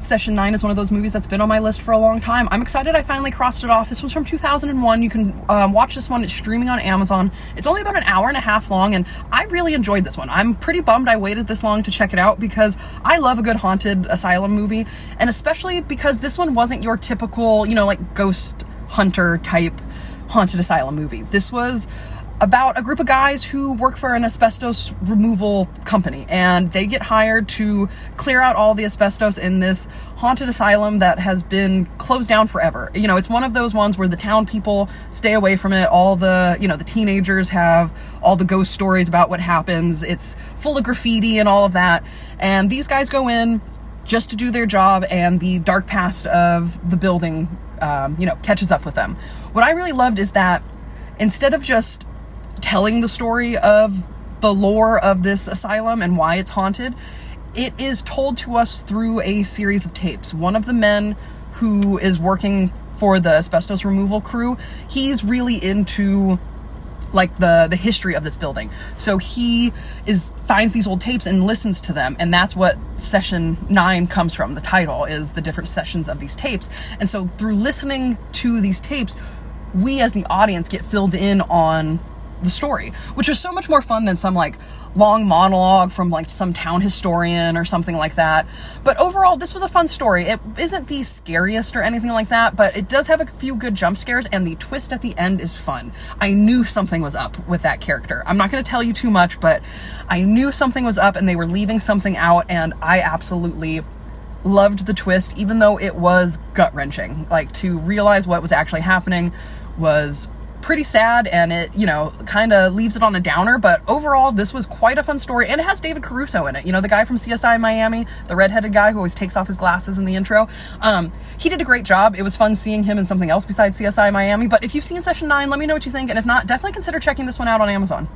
Session 9 is one of those movies that's been on my list for a long time. I'm excited I finally crossed it off. This was from 2001. You can watch this one. It's streaming on Amazon. It's only about an hour and a half long, and I really enjoyed this one. I'm pretty bummed I waited this long to check it out because I love a good haunted asylum movie, and especially because this one wasn't your typical, like ghost hunter type haunted asylum movie. This was about a group of guys who work for an asbestos removal company, and they get hired to clear out all the asbestos in this haunted asylum that has been closed down forever. It's one of those ones where the town people stay away from it. All the, the teenagers have all the ghost stories about what happens. It's full of graffiti and all of that. And these guys go in just to do their job, and the dark past of the building, catches up with them. What I really loved is that instead of just telling the story of the lore of this asylum and why it's haunted, it is told to us through a series of tapes. One of the men who is working for the asbestos removal crew, he's really into like the history of this building. So he finds these old tapes and listens to them, and that's what Session 9 comes from. The title is the different sessions of these tapes. And so through listening to these tapes, we as the audience get filled in on the story, which was so much more fun than some like long monologue from like some town historian or something like that. But overall, this was a fun story. It isn't the scariest or anything like that, but it does have a few good jump scares, and the twist at the end is fun. I knew something was up with that character. I'm not going to tell you too much, but I knew something was up and they were leaving something out, and I absolutely loved the twist, even though it was gut-wrenching. Like, to realize what was actually happening was pretty sad, and it, kind of leaves it on a downer, but overall, this was quite a fun story, and it has David Caruso in it, the guy from CSI Miami, the redheaded guy who always takes off his glasses in the intro. He did a great job. It was fun seeing him in something else besides CSI Miami, but if you've seen Session 9, let me know what you think, and if not, definitely consider checking this one out on Amazon.